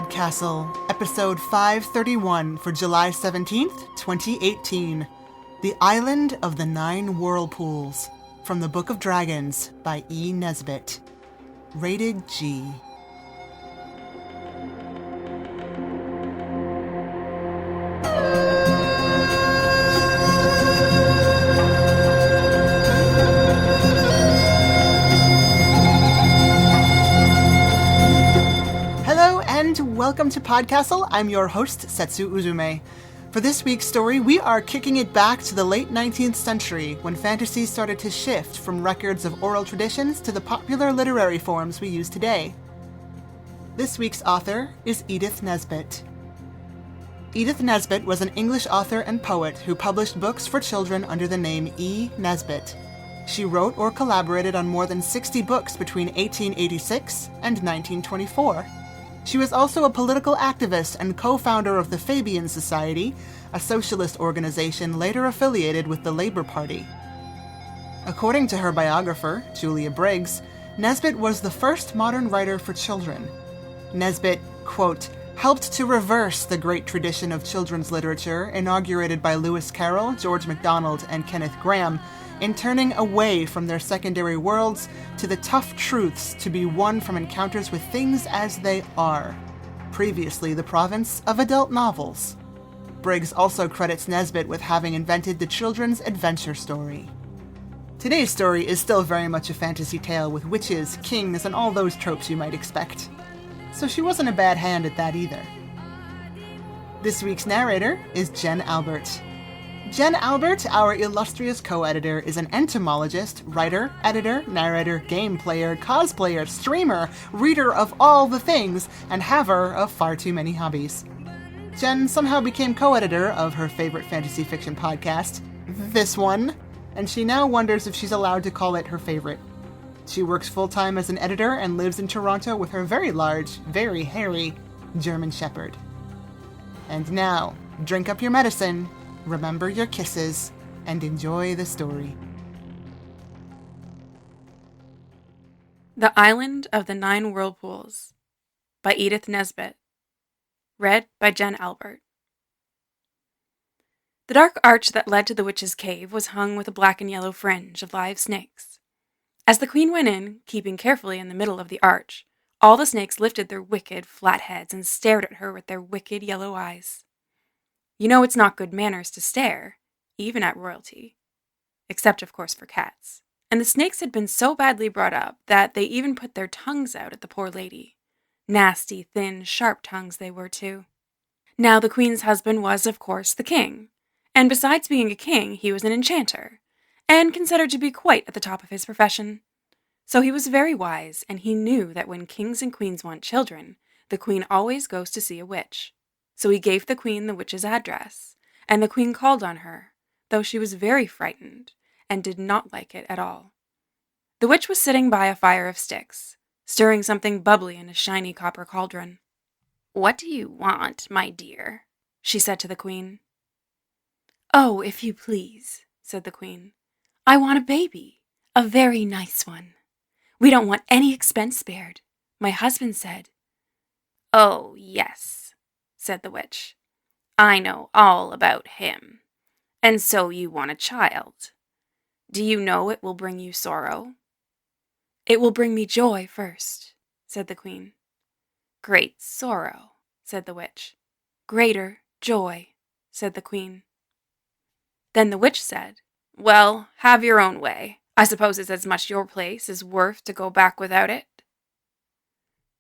PodCastle, episode 531 for July 17th, 2018. The Island of the Nine Whirlpools, from the Book of Dragons by E. Nesbit. Rated G. Welcome to PodCastle. I'm your host, Setsu Uzume. For this week's story, we are kicking it back to the late 19th century when fantasy started to shift from records of oral traditions to the popular literary forms we use today. This week's author is Edith Nesbit. Edith Nesbit was an English author and poet who published books for children under the name E. Nesbit. She wrote or collaborated on more than 60 books between 1886 and 1924. She was also a political activist and co-founder of the Fabian Society, a socialist organization later affiliated with the Labour Party. According to her biographer, Julia Briggs, Nesbit was the first modern writer for children. Nesbit, quote, helped to reverse the great tradition of children's literature inaugurated by Lewis Carroll, George MacDonald, and Kenneth Grahame, in turning away from their secondary worlds to the tough truths to be won from encounters with things as they are, previously the province of adult novels. Briggs also credits Nesbit with having invented the children's adventure story. Today's story is still very much a fantasy tale with witches, kings, and all those tropes you might expect. So she wasn't a bad hand at that either. This week's narrator is Jen Albert. Jen Albert, our illustrious co-editor, is an entomologist, writer, editor, narrator, game player, cosplayer, streamer, reader of all the things, and haver of far too many hobbies. Jen somehow became co-editor of her favorite fantasy fiction podcast, this one, and she now wonders if she's allowed to call it her favorite. She works full-time as an editor and lives in Toronto with her very large, very hairy German Shepherd. And now, drink up your medicine, remember your kisses, and enjoy the story. The Island of the Nine Whirlpools by Edith Nesbit. Read by Jen Albert. The dark arch that led to the witch's cave was hung with a black and yellow fringe of live snakes. As the queen went in, keeping carefully in the middle of the arch, all the snakes lifted their wicked, flat heads and stared at her with their wicked yellow eyes. You know it's not good manners to stare, even at royalty. Except, of course, for cats. And the snakes had been so badly brought up that they even put their tongues out at the poor lady. Nasty, thin, sharp tongues they were, too. Now, the queen's husband was, of course, the king. And besides being a king, he was an enchanter, and considered to be quite at the top of his profession. So he was very wise, and he knew that when kings and queens want children, the queen always goes to see a witch. So he gave the queen the witch's address, and the queen called on her, though she was very frightened, and did not like it at all. The witch was sitting by a fire of sticks, stirring something bubbly in a shiny copper cauldron. "What do you want, my dear?" she said to the queen. "Oh, if you please," said the queen. "I want a baby, a very nice one. We don't want any expense spared, my husband said." "Oh, yes," said the witch. "I know all about him. And so you want a child. Do you know it will bring you sorrow?" "It will bring me joy first," said the queen. "Great sorrow," said the witch. "Greater joy," said the queen. Then the witch said, "Well, have your own way. I suppose it's as much your place as worth to go back without it."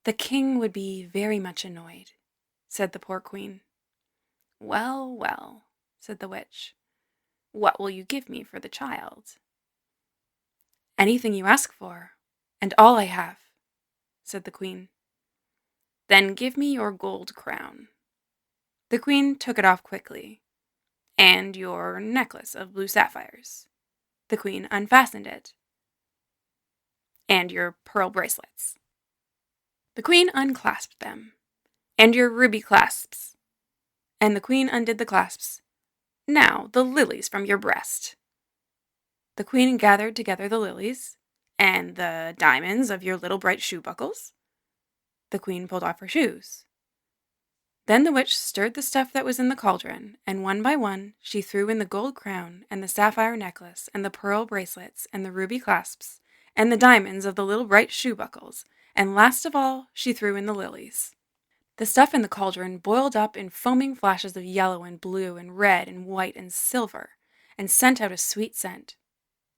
"The king would be very much annoyed," said the poor queen. "Well, well," said the witch. "What will you give me for the child?" "Anything you ask for, and all I have," said the queen. "Then give me your gold crown." The queen took it off quickly. "And your necklace of blue sapphires." The queen unfastened it. "And your pearl bracelets." The queen unclasped them. "And your ruby clasps." And the queen undid the clasps. "Now, the lilies from your breast." The queen gathered together the lilies, "And the diamonds of your little bright shoe buckles?" The queen pulled off her shoes. Then the witch stirred the stuff that was in the cauldron, and one by one she threw in the gold crown, and the sapphire necklace, and the pearl bracelets, and the ruby clasps, and the diamonds of the little bright shoe buckles, and last of all she threw in the lilies. The stuff in the cauldron boiled up in foaming flashes of yellow and blue and red and white and silver, and sent out a sweet scent.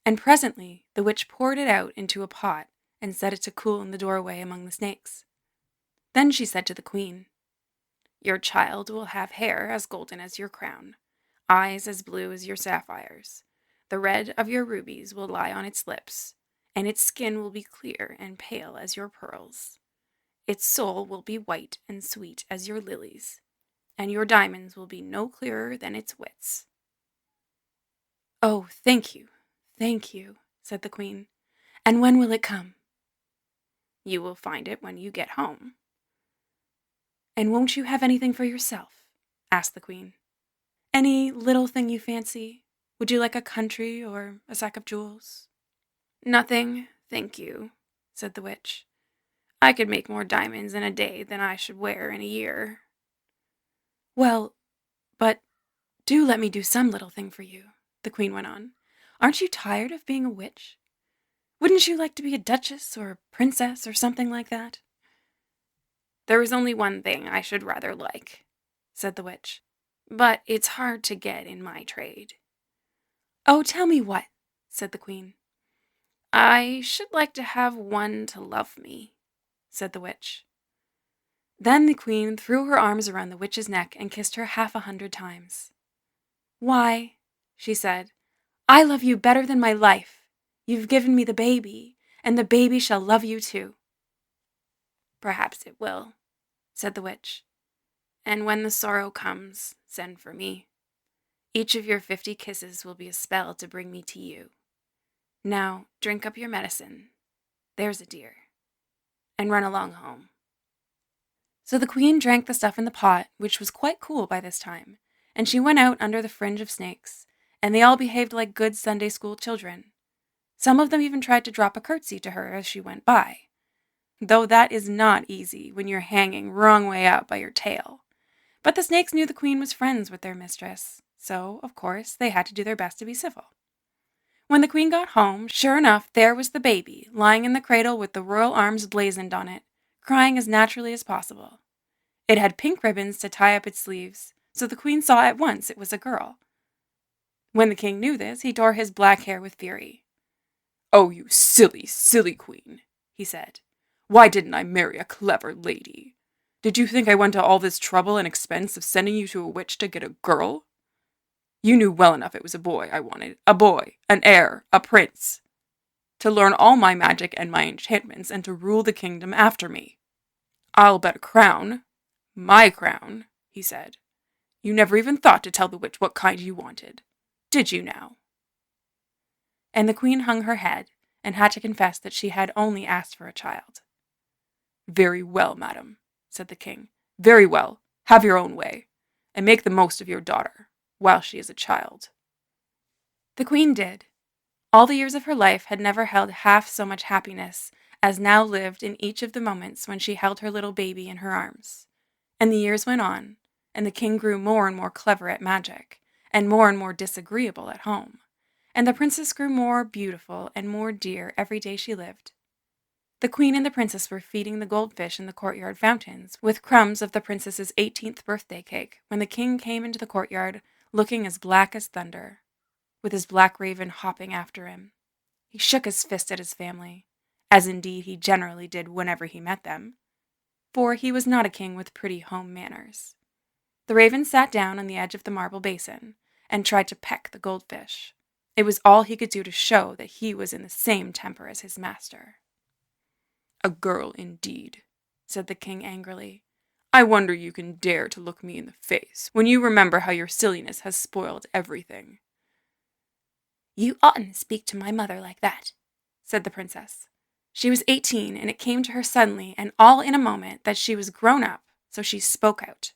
And presently the witch poured it out into a pot, and set it to cool in the doorway among the snakes. Then she said to the queen, "Your child will have hair as golden as your crown, eyes as blue as your sapphires. The red of your rubies will lie on its lips, and its skin will be clear and pale as your pearls. Its soul will be white and sweet as your lilies, and your diamonds will be no clearer than its wits." "Oh, thank you, said the queen. "And when will it come?" "You will find it when you get home." "And won't you have anything for yourself?" asked the queen. "Any little thing you fancy? Would you like a country or a sack of jewels?" "Nothing, thank you," said the witch. "I could make more diamonds in a day than I should wear in a year." "Well, but do let me do some little thing for you," the queen went on. "Aren't you tired of being a witch? Wouldn't you like to be a duchess or a princess or something like that?" "There is only one thing I should rather like," said the witch, "but it's hard to get in my trade." "Oh, tell me what," said the queen. "I should like to have one to love me," said the witch. Then the queen threw her arms around the witch's neck and kissed her 100 times. "Why," she said, "I love you better than my life. You've given me the baby, and the baby shall love you too." "Perhaps it will," said the witch. "And when the sorrow comes, send for me. Each of your 50 kisses will be a spell to bring me to you. Now drink up your medicine, there's a dear, and run along home." So the queen drank the stuff in the pot, which was quite cool by this time, and she went out under the fringe of snakes, and they all behaved like good Sunday school children. Some of them even tried to drop a curtsy to her as she went by, though that is not easy when you're hanging wrong way up by your tail. But the snakes knew the queen was friends with their mistress, so, of course, they had to do their best to be civil. When the queen got home, sure enough, there was the baby, lying in the cradle with the royal arms blazoned on it, crying as naturally as possible. It had pink ribbons to tie up its sleeves, so the queen saw at once it was a girl. When the king knew this, he tore his black hair with fury. "Oh, you silly, silly queen," he said. "Why didn't I marry a clever lady? Did you think I went to all this trouble and expense of sending you to a witch to get a girl? You knew well enough it was a boy I wanted, a boy, an heir, a prince, to learn all my magic and my enchantments and to rule the kingdom after me. I'll bet a crown, my crown," he said. "You never even thought to tell the witch what kind you wanted. Did you now?" And the queen hung her head and had to confess that she had only asked for a child. "Very well, madam," said the king. "Very well. Have your own way, and make the most of your daughter, while she is a child." The queen did. All the years of her life had never held half so much happiness as now lived in each of the moments when she held her little baby in her arms. And the years went on, and the king grew more and more clever at magic, and more disagreeable at home. And the princess grew more beautiful and more dear every day she lived. The queen and the princess were feeding the goldfish in the courtyard fountains with crumbs of the princess's 18th birthday cake when the king came into the courtyard looking as black as thunder, with his black raven hopping after him. He shook his fist at his family, as indeed he generally did whenever he met them, for he was not a king with pretty home manners. The raven sat down on the edge of the marble basin and tried to peck the goldfish. It was all he could do to show that he was in the same temper as his master. "A girl, indeed," said the king angrily. "I wonder you can dare to look me in the face, when you remember how your silliness has spoiled everything." "You oughtn't to speak to my mother like that," said the princess. She was 18, and it came to her suddenly and all in a moment that she was grown up, so she spoke out.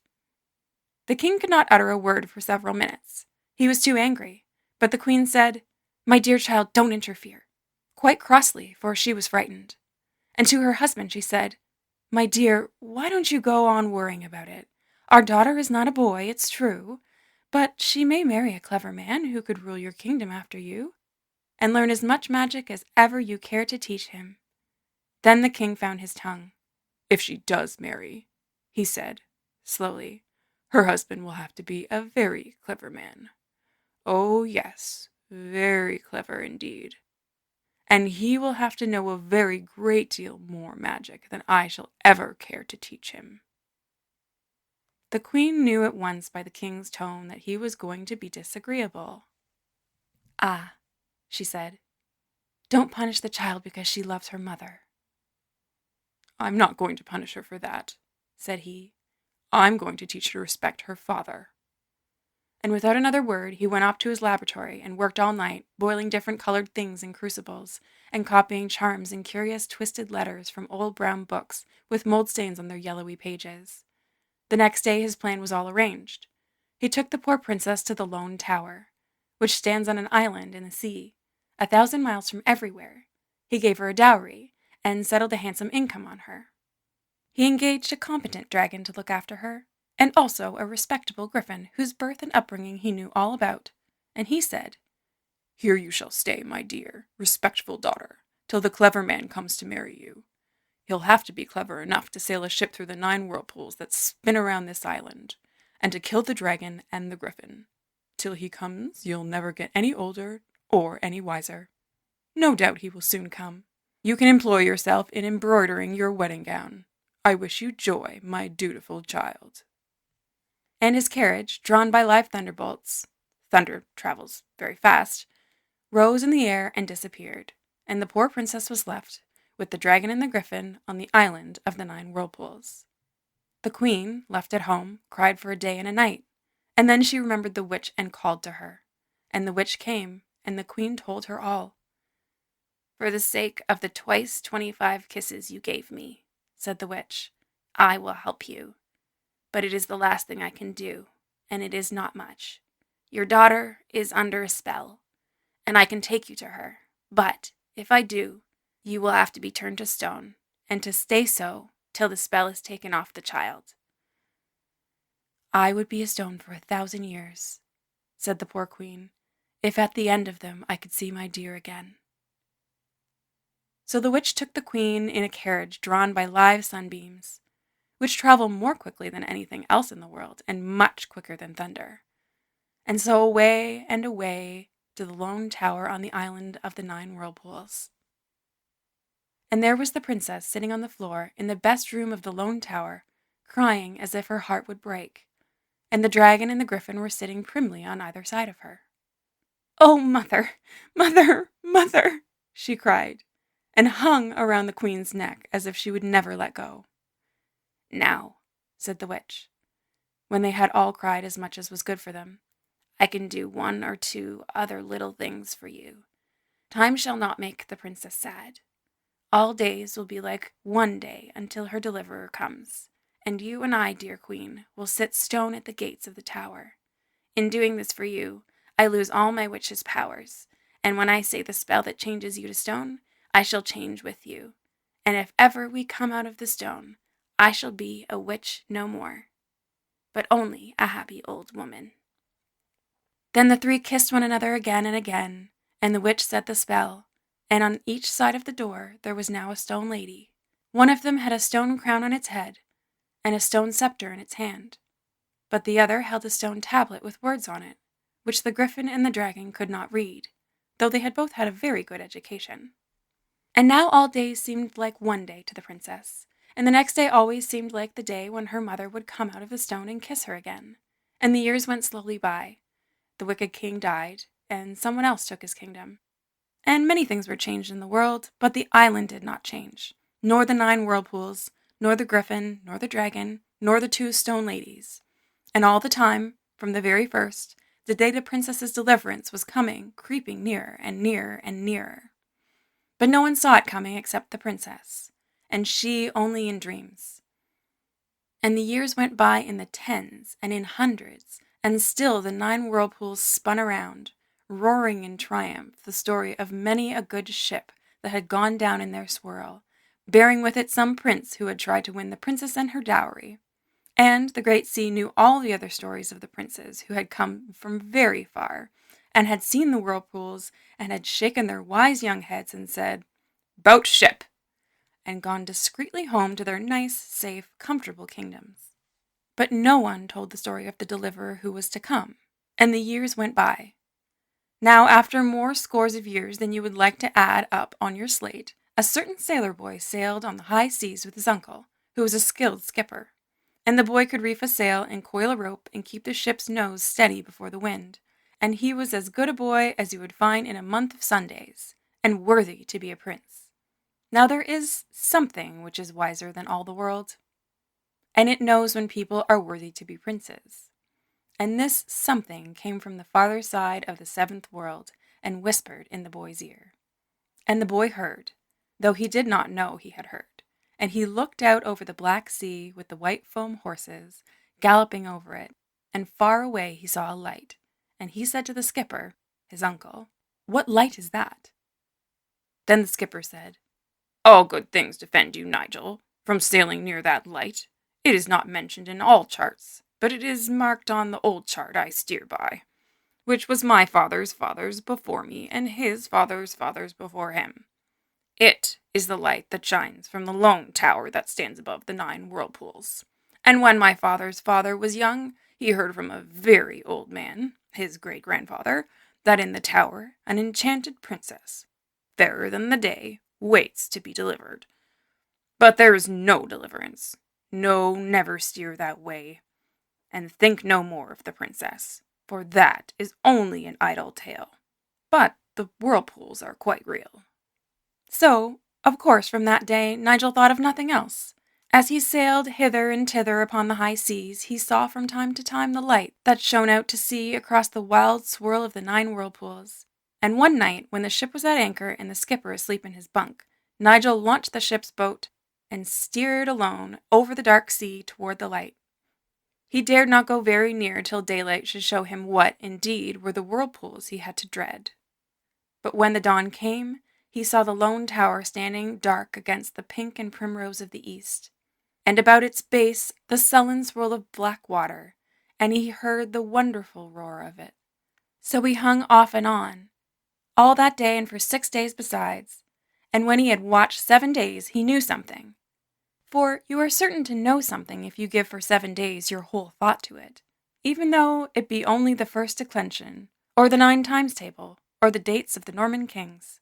The king could not utter a word for several minutes. He was too angry, but the queen said, "My dear child, don't interfere," quite crossly, for she was frightened. And to her husband she said, "My dear, why don't you go on worrying about it? Our daughter is not a boy, it's true, but she may marry a clever man who could rule your kingdom after you, and learn as much magic as ever you care to teach him." Then the king found his tongue. "If she does marry," he said, slowly, "her husband will have to be a very clever man. Oh, yes, very clever indeed. And he will have to know a very great deal more magic than I shall ever care to teach him." The queen knew at once by the king's tone that he was going to be disagreeable. "Ah," she said, "don't punish the child because she loves her mother." "I'm not going to punish her for that," said he. "I'm going to teach her to respect her father." And without another word, he went off to his laboratory and worked all night, boiling different colored things in crucibles, and copying charms in curious twisted letters from old brown books with mold stains on their yellowy pages. The next day his plan was all arranged. He took the poor princess to the Lone Tower, which stands on an island in the sea, 1,000 miles from everywhere. He gave her a dowry, and settled a handsome income on her. He engaged a competent dragon to look after her, and also a respectable griffin whose birth and upbringing he knew all about, and he said, "Here you shall stay, my dear, respectful daughter, till the clever man comes to marry you. He'll have to be clever enough to sail a ship through the 9 whirlpools that spin around this island, and to kill the dragon and the griffin. Till he comes, you'll never get any older or any wiser. No doubt he will soon come. You can employ yourself in embroidering your wedding gown. I wish you joy, my dutiful child." And his carriage, drawn by live thunderbolts — thunder travels very fast — rose in the air and disappeared, and the poor princess was left, with the dragon and the griffin, on the island of the 9 whirlpools. The queen, left at home, cried for a day and a night, and then she remembered the witch and called to her. And the witch came, and the queen told her all. "For the sake of the twice 25 kisses you gave me," said the witch, "I will help you. But it is the last thing I can do, and it is not much. Your daughter is under a spell, and I can take you to her. But, if I do, you will have to be turned to stone, and to stay so till the spell is taken off the child." "I would be a stone for 1,000 years," said the poor queen, "if at the end of them I could see my dear again." So the witch took the queen in a carriage drawn by live sunbeams, which travel more quickly than anything else in the world, and much quicker than thunder. And so away and away to the Lone Tower on the island of the 9 whirlpools. And there was the princess sitting on the floor in the best room of the Lone Tower, crying as if her heart would break, and the dragon and the griffin were sitting primly on either side of her. "Oh, mother, mother, mother!" she cried, and hung around the queen's neck as if she would never let go. "Now," said the witch, when they had all cried as much as was good for them, "I can do 1 or 2 other little things for you. Time shall not make the princess sad. All days will be like one day until her deliverer comes, and you and I, dear queen, will sit stone at the gates of the tower. In doing this for you, I lose all my witch's powers, and when I say the spell that changes you to stone, I shall change with you, and if ever we come out of the stone, I shall be a witch no more, but only a happy old woman." Then the 3 kissed one another again and again, and the witch said the spell, and on each side of the door there was now a stone lady. One of them had a stone crown on its head, and a stone scepter in its hand, but the other held a stone tablet with words on it, which the griffin and the dragon could not read, though they had both had a very good education. And now all days seemed like one day to the princess, and the next day always seemed like the day when her mother would come out of the stone and kiss her again. And the years went slowly by. The wicked king died, and someone else took his kingdom. And many things were changed in the world, but the island did not change, nor the 9 whirlpools, nor the griffin, nor the dragon, nor the 2 stone ladies. And all the time, from the very first, the day the princess's deliverance was coming, creeping nearer and nearer and nearer. But no one saw it coming except the princess, and she only in dreams. And the years went by in the 10s and in 100s, and still the 9 whirlpools spun around, roaring in triumph the story of many a good ship that had gone down in their swirl, bearing with it some prince who had tried to win the princess and her dowry. And the Great Sea knew all the other stories of the princes who had come from very far, and had seen the whirlpools, and had shaken their wise young heads and said, "'Bout ship!" and gone discreetly home to their nice, safe, comfortable kingdoms. But no one told the story of the deliverer who was to come, and the years went by. Now, after more scores of years than you would like to add up on your slate, a certain sailor boy sailed on the high seas with his uncle, who was a skilled skipper. And the boy could reef a sail and coil a rope and keep the ship's nose steady before the wind, and he was as good a boy as you would find in a month of Sundays, and worthy to be a prince. Now there is something which is wiser than all the world, and it knows when people are worthy to be princes. And this something came from the farther side of the seventh world, and whispered in the boy's ear. And the boy heard, though he did not know he had heard. And he looked out over the black sea with the white foam horses galloping over it, and far away he saw a light. And he said to the skipper, his uncle, "What light is that?" Then the skipper said, "All good things defend you, Nigel, from sailing near that light. It is not mentioned in all charts, but it is marked on the old chart I steer by, which was my father's fathers before me, and his father's fathers before him. It is the light that shines from the lone tower that stands above the 9 Whirlpools. And when my father's father was young, he heard from a very old man, his great-grandfather, that in the tower an enchanted princess, fairer than the day, waits to be delivered. But there is no deliverance. No, never steer that way. And think no more of the princess, for that is only an idle tale. But the whirlpools are quite real." So, of course, from that day, Nigel thought of nothing else. As he sailed hither and thither upon the high seas, he saw from time to time the light that shone out to sea across the wild swirl of the 9 Whirlpools. And one night, when the ship was at anchor and the skipper asleep in his bunk, Nigel launched the ship's boat and steered alone over the dark sea toward the light. He dared not go very near till daylight should show him what, indeed, were the whirlpools he had to dread. But when the dawn came, he saw the lone tower standing dark against the pink and primrose of the east, and about its base the sullen swirl of black water, and he heard the wonderful roar of it. So he hung off and on, all that day and for 6 days besides, and when he had watched 7 days he knew something. For you are certain to know something if you give for 7 days your whole thought to it, even though it be only the first declension, or the 9 times table, or the dates of the Norman kings.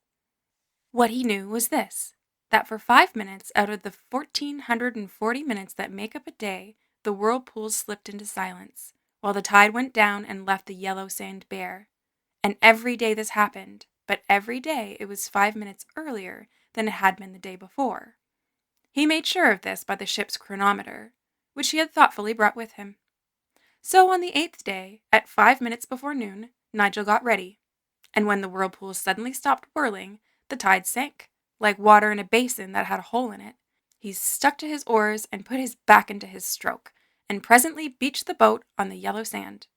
What he knew was this, that for 5 minutes out of the 1440 minutes that make up a day, the whirlpools slipped into silence, while the tide went down and left the yellow sand bare. And every day this happened, but every day it was 5 minutes earlier than it had been the day before. He made sure of this by the ship's chronometer, which he had thoughtfully brought with him. So on the 8th day, at 5 minutes before noon, Nigel got ready, and when the whirlpools suddenly stopped whirling, the tide sank, like water in a basin that had a hole in it. He stuck to his oars and put his back into his stroke, and presently beached the boat on the yellow sand.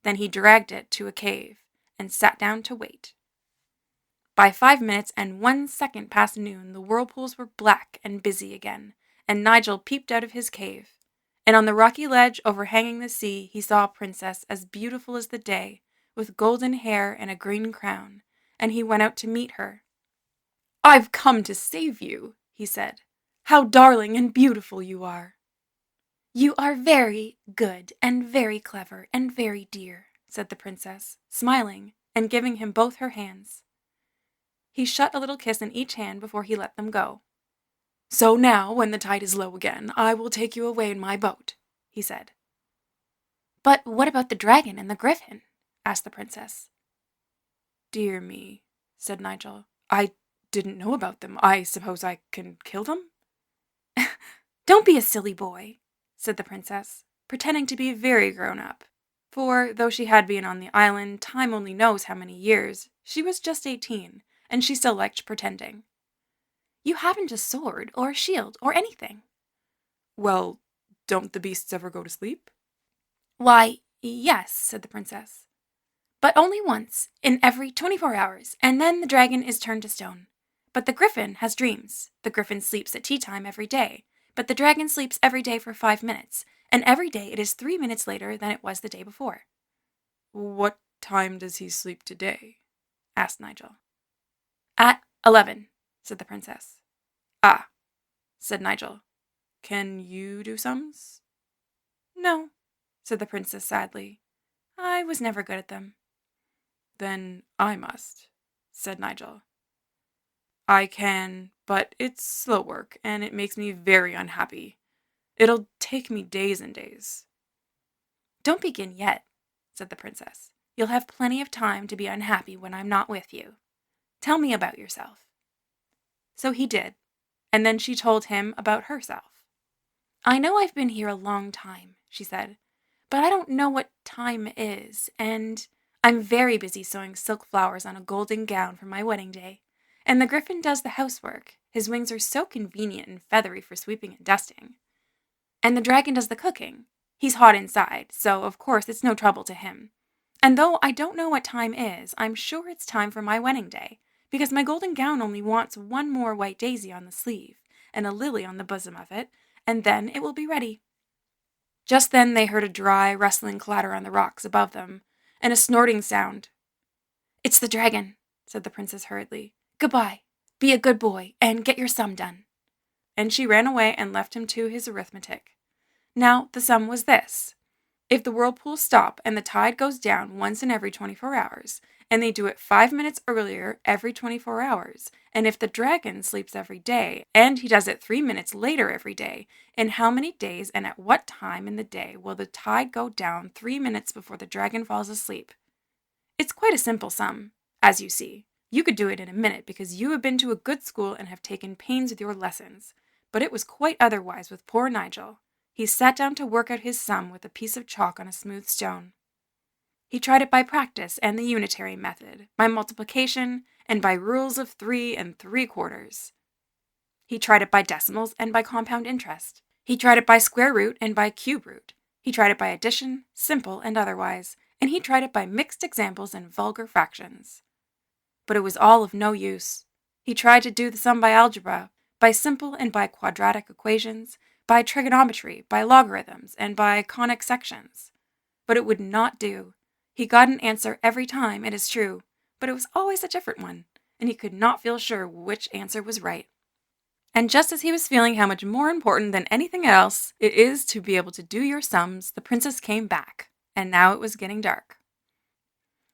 Then he dragged it to a cave, and sat down to wait. By 5 minutes and 1 second past noon, the whirlpools were black and busy again, and Nigel peeped out of his cave. And on the rocky ledge overhanging the sea, he saw a princess as beautiful as the day, with golden hair and a green crown, and he went out to meet her. "I've come to save you," he said. "How darling and beautiful you are." "You are very good and very clever and very dear," said the princess, smiling and giving him both her hands. He shut a little kiss in each hand before he let them go. "So now, when the tide is low again, I will take you away in my boat," he said. "But what about the dragon and the griffin?" asked the princess. "Dear me," said Nigel. "I didn't know about them. I suppose I can kill them?" "Don't be a silly boy," said the princess, pretending to be very grown up. For, though she had been on the island time only knows how many years, she was just 18, and she still liked pretending. "You haven't a sword, or a shield, or anything." "Well, don't the beasts ever go to sleep?" "Why, yes," said the princess. "But only once, in every 24 hours, and then the dragon is turned to stone. But the griffin has dreams. The griffin sleeps at tea time every day, but the dragon sleeps every day for 5 minutes, and every day it is 3 minutes later than it was the day before." "What time does he sleep today?" asked Nigel. "At 11, said the princess. "Ah," said Nigel. "Can you do sums?" "No," said the princess sadly. "I was never good at them." "Then I must," said Nigel. "I can, but it's slow work, and it makes me very unhappy. It'll take me days and days." "Don't begin yet," said the princess. "You'll have plenty of time to be unhappy when I'm not with you. Tell me about yourself." So he did, and then she told him about herself. "I know I've been here a long time," she said, "but I don't know what time is, and I'm very busy sewing silk flowers on a golden gown for my wedding day, and the griffin does the housework. His wings are so convenient and feathery for sweeping and dusting. And the dragon does the cooking. He's hot inside, so of course it's no trouble to him. And though I don't know what time is, I'm sure it's time for my wedding day, because my golden gown only wants one more white daisy on the sleeve, and a lily on the bosom of it, and then it will be ready." Just then they heard a dry, rustling clatter on the rocks above them, and a snorting sound. "It's the dragon," said the princess hurriedly. "Goodbye. Be a good boy, and get your sum done." And she ran away and left him to his arithmetic. Now, the sum was this: if the whirlpools stop and the tide goes down once in every 24 hours, and they do it 5 minutes earlier every 24 hours, and if the dragon sleeps every day, and he does it 3 minutes later every day, in how many days and at what time in the day will the tide go down 3 minutes before the dragon falls asleep? It's quite a simple sum, as you see. You could do it in a minute because you have been to a good school and have taken pains with your lessons. But it was quite otherwise with poor Nigel. He sat down to work out his sum with a piece of chalk on a smooth stone. He tried it by practice and the unitary method, by multiplication, and by rules of 3 3/4. He tried it by decimals and by compound interest. He tried it by square root and by cube root. He tried it by addition, simple and otherwise, and he tried it by mixed examples and vulgar fractions. But it was all of no use. He tried to do the sum by algebra, by simple and by quadratic equations, by trigonometry, by logarithms, and by conic sections. But it would not do. He got an answer every time, it is true, but it was always a different one, and he could not feel sure which answer was right. And just as he was feeling how much more important than anything else it is to be able to do your sums, the princess came back, and now it was getting dark.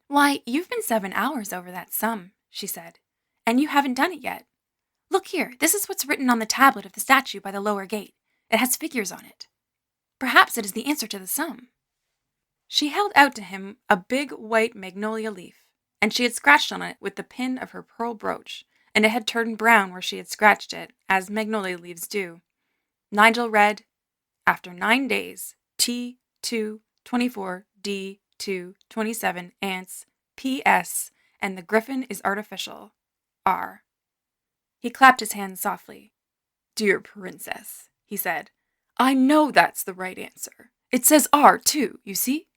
"Why, you've been 7 hours over that sum," she said, "and you haven't done it yet. Look here, this is what's written on the tablet of the statue by the lower gate. It has figures on it. Perhaps it is the answer to the sum." She held out to him a big white magnolia leaf, and she had scratched on it with the pin of her pearl brooch, and it had turned brown where she had scratched it, as magnolia leaves do. Nigel read, "After 9 days, T2 24 D2 27 ants, PS, and the griffin is artificial, R." He clapped his hands softly. "Dear princess," he said, "I know that's the right answer. It says R, too, you see?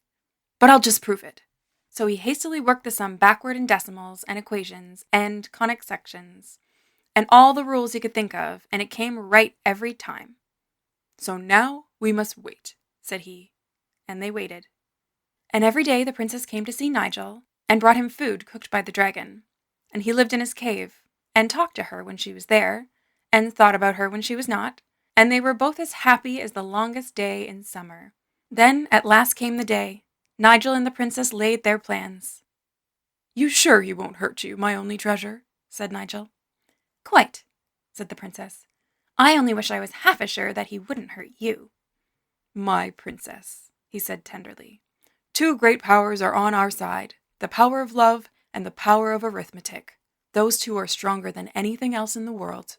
But I'll just prove it." So he hastily worked the sum backward in decimals and equations and conic sections and all the rules he could think of, and it came right every time. "So now we must wait," said he, and they waited. And every day the princess came to see Nigel and brought him food cooked by the dragon, and he lived in his cave and talked to her when she was there and thought about her when she was not, and they were both as happy as the longest day in summer. Then at last came the day. Nigel and the princess laid their plans. "You sure he won't hurt you, my only treasure?" said Nigel. "Quite," said the princess. "I only wish I was half as sure that he wouldn't hurt you." "My princess," he said tenderly, "two great powers are on our side, the power of love and the power of arithmetic. Those two are stronger than anything else in the world."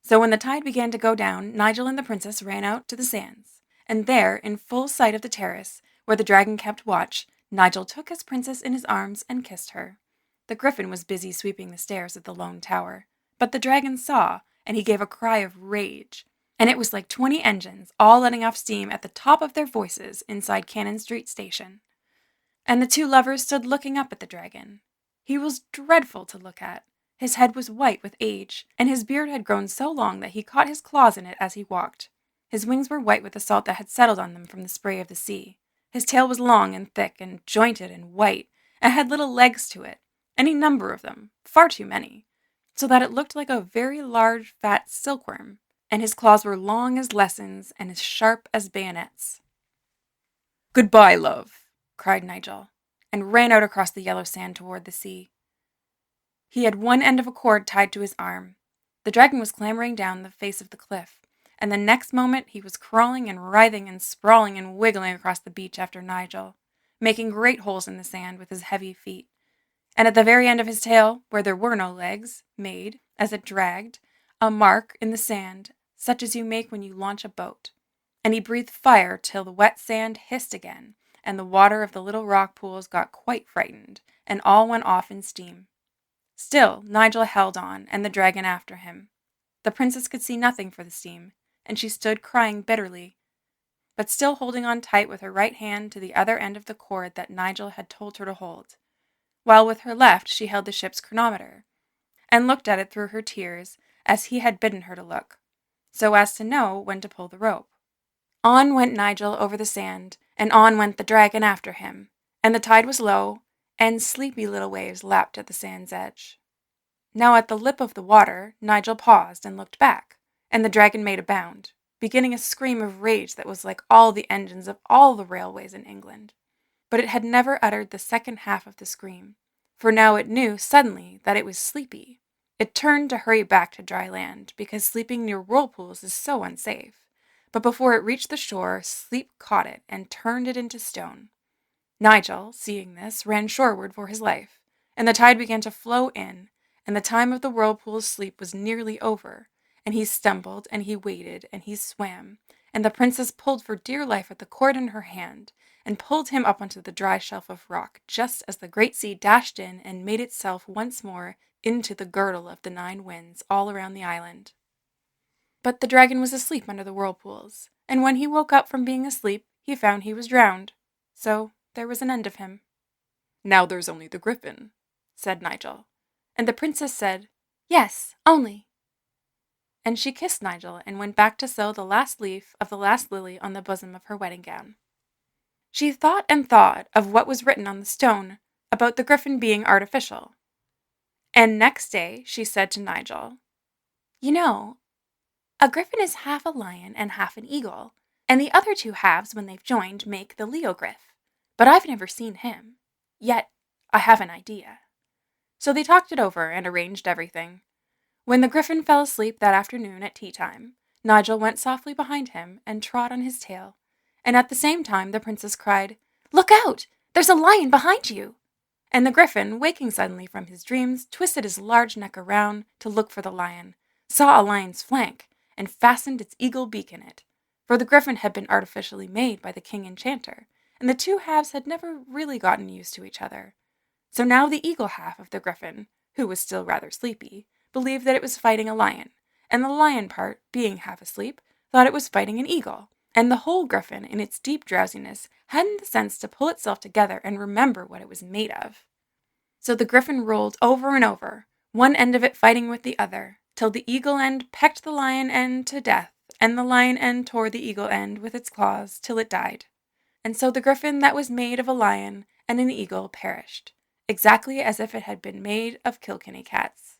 So when the tide began to go down, Nigel and the princess ran out to the sands, and there, in full sight of the terrace, where the dragon kept watch, Nigel took his princess in his arms and kissed her. The griffin was busy sweeping the stairs of the lone tower, but the dragon saw, and he gave a cry of rage, and it was like 20 engines, all letting off steam at the top of their voices inside Cannon Street Station. And the two lovers stood looking up at the dragon. He was dreadful to look at. His head was white with age, and his beard had grown so long that he caught his claws in it as he walked. His wings were white with the salt that had settled on them from the spray of the sea. His tail was long and thick and jointed and white, and had little legs to it, any number of them, far too many, so that it looked like a very large fat silkworm, and his claws were long as lessons and as sharp as bayonets. "Goodbye, love," cried Nigel, and ran out across the yellow sand toward the sea. He had one end of a cord tied to his arm. The dragon was clambering down the face of the cliff, and the next moment he was crawling and writhing and sprawling and wiggling across the beach after Nigel, making great holes in the sand with his heavy feet, and at the very end of his tail, where there were no legs, made, as it dragged, a mark in the sand, such as you make when you launch a boat. And he breathed fire till the wet sand hissed again, and the water of the little rock pools got quite frightened, and all went off in steam. Still, Nigel held on, and the dragon after him. The princess could see nothing for the steam, and she stood crying bitterly, but still holding on tight with her right hand to the other end of the cord that Nigel had told her to hold, while with her left she held the ship's chronometer, and looked at it through her tears, as he had bidden her to look, so as to know when to pull the rope. On went Nigel over the sand, and on went the dragon after him, and the tide was low, and sleepy little waves lapped at the sand's edge. Now at the lip of the water, Nigel paused and looked back, and the dragon made a bound, beginning a scream of rage that was like all the engines of all the railways in England. But it had never uttered the second half of the scream, for now it knew suddenly that it was sleepy. It turned to hurry back to dry land, because sleeping near whirlpools is so unsafe. But before it reached the shore, sleep caught it and turned it into stone. Nigel, seeing this, ran shoreward for his life, and the tide began to flow in, and the time of the whirlpool's sleep was nearly over, and he stumbled, and he waded, and he swam, and the princess pulled for dear life at the cord in her hand, and pulled him up onto the dry shelf of rock, just as the great sea dashed in and made itself once more into the girdle of the 9 winds all around the island. But the dragon was asleep under the whirlpools, and when he woke up from being asleep, he found he was drowned. So there was an end of him. "Now there's only the griffin," said Nigel. And the princess said, "Yes, only." And she kissed Nigel and went back to sew the last leaf of the last lily on the bosom of her wedding gown. She thought and thought of what was written on the stone about the griffin being artificial. And next day she said to Nigel, "You know, a griffin is half a lion and half an eagle, and the other 2 halves, when they've joined, make the Leogriff. But I've never seen him. Yet I have an idea." So they talked it over and arranged everything. When the griffin fell asleep that afternoon at tea-time, Nigel went softly behind him and trod on his tail, and at the same time the princess cried, "Look out! There's a lion behind you!" And the griffin, waking suddenly from his dreams, twisted his large neck around to look for the lion, saw a lion's flank, and fastened its eagle beak in it, for the griffin had been artificially made by the king enchanter, and the 2 halves had never really gotten used to each other. So now the eagle half of the griffin, who was still rather sleepy, believed that it was fighting a lion, and the lion part, being half asleep, thought it was fighting an eagle, and the whole griffin, in its deep drowsiness, hadn't the sense to pull itself together and remember what it was made of. So the griffin rolled over and over, one end of it fighting with the other, till the eagle end pecked the lion end to death, and the lion end tore the eagle end with its claws till it died. And so the griffin that was made of a lion and an eagle perished, exactly as if it had been made of Kilkenny cats.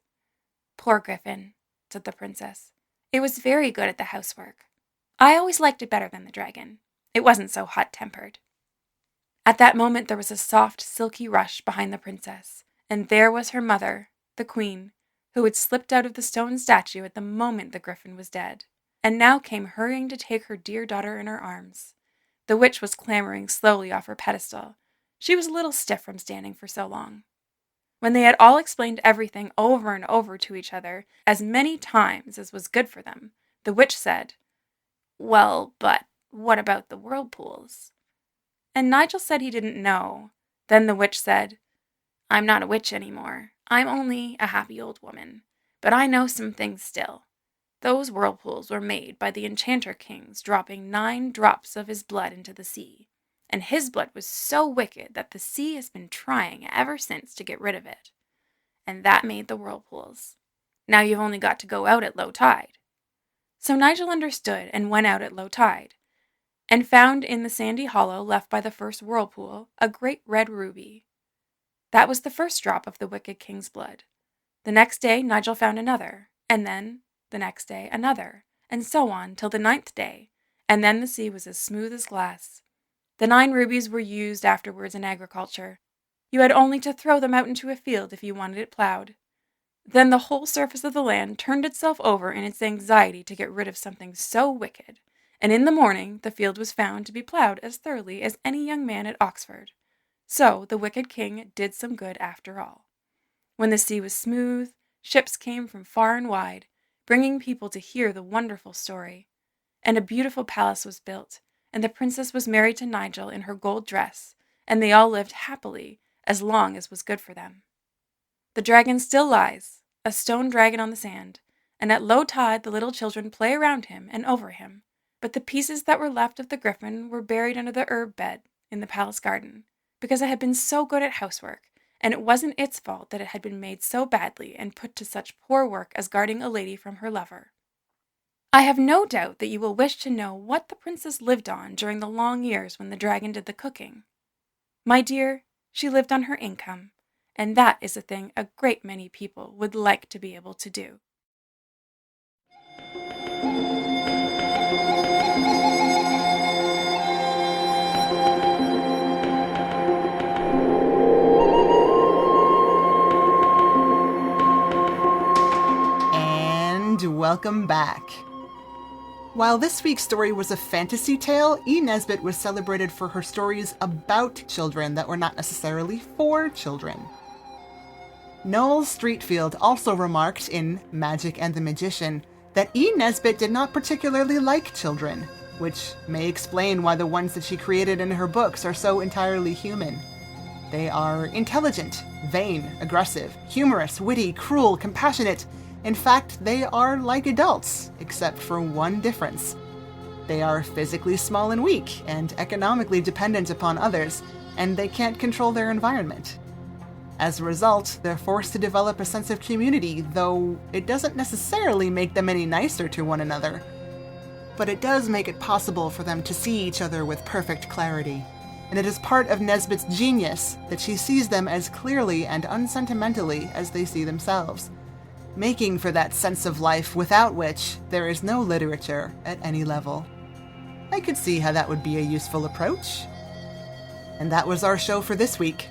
"Poor griffin," said the princess. "It was very good at the housework. I always liked it better than the dragon. It wasn't so hot-tempered." At that moment there was a soft, silky rush behind the princess, and there was her mother, the queen, who had slipped out of the stone statue at the moment the griffin was dead, and now came hurrying to take her dear daughter in her arms. The witch was clambering slowly off her pedestal. She was a little stiff from standing for so long. When they had all explained everything over and over to each other as many times as was good for them, the witch said, "Well, but what about the whirlpools?" And Nigel said he didn't know. Then the witch said, "I'm not a witch anymore. I'm only a happy old woman. But I know some things still. Those whirlpools were made by the enchanter king's dropping 9 drops of his blood into the sea. And his blood was so wicked that the sea has been trying ever since to get rid of it. And that made the whirlpools. Now you've only got to go out at low tide." So Nigel understood and went out at low tide, and found in the sandy hollow left by the first whirlpool a great red ruby. That was the first drop of the wicked king's blood. The next day Nigel found another, and then, the next day, another, and so on till the 9th day, and then the sea was as smooth as glass. The 9 rubies were used afterwards in agriculture. You had only to throw them out into a field if you wanted it plowed. Then the whole surface of the land turned itself over in its anxiety to get rid of something so wicked, and in the morning the field was found to be plowed as thoroughly as any young man at Oxford. So the wicked king did some good after all. When the sea was smooth, ships came from far and wide, bringing people to hear the wonderful story. And a beautiful palace was built, and the princess was married to Nigel in her gold dress, and they all lived happily as long as was good for them. The dragon still lies, a stone dragon on the sand, and at low tide the little children play around him and over him, but the pieces that were left of the griffin were buried under the herb bed in the palace garden, because it had been so good at housework, and it wasn't its fault that it had been made so badly and put to such poor work as guarding a lady from her lover. I have no doubt that you will wish to know what the princess lived on during the long years when the dragon did the cooking. My dear, she lived on her income, and that is a thing a great many people would like to be able to do. And welcome back. While this week's story was a fantasy tale, E. Nesbit was celebrated for her stories about children that were not necessarily for children. Noel Streatfeild also remarked in Magic and the Magician that E. Nesbit did not particularly like children, which may explain why the ones that she created in her books are so entirely human. They are intelligent, vain, aggressive, humorous, witty, cruel, compassionate. In fact, they are like adults, except for one difference. They are physically small and weak, and economically dependent upon others, and they can't control their environment. As a result, they're forced to develop a sense of community, though it doesn't necessarily make them any nicer to one another. But it does make it possible for them to see each other with perfect clarity, and it is part of Nesbit's genius that she sees them as clearly and unsentimentally as they see themselves, making for that sense of life without which there is no literature at any level. I could see how that would be a useful approach. And that was our show for this week.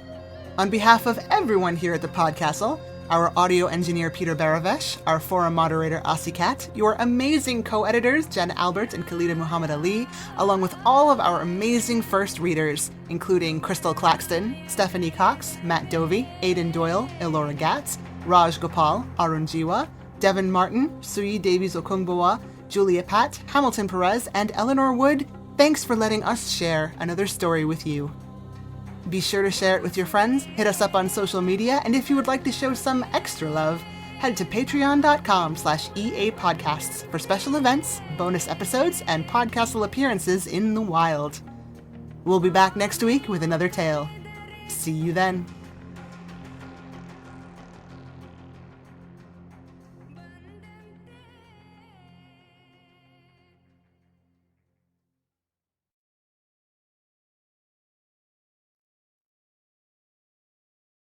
On behalf of everyone here at the PodCastle, our audio engineer Peter Behravesh, our forum moderator Asikat, your amazing co-editors Jen Albert and Khalida Muhammad Ali, along with all of our amazing first readers, including Crystal Claxton, Stephanie Cox, Matt Dovey, Aidan Doyle, Elora Gatz, Raj Gopal, Arun Jiwa, Devin Martin, Sui Davies Okungbawa, Julia Pat, Hamilton Perez, and Eleanor Wood, thanks for letting us share another story with you. Be sure to share it with your friends, hit us up on social media, and if you would like to show some extra love, head to patreon.com/EAPodcasts for special events, bonus episodes, and PodCastle appearances in the wild. We'll be back next week with another tale. See you then.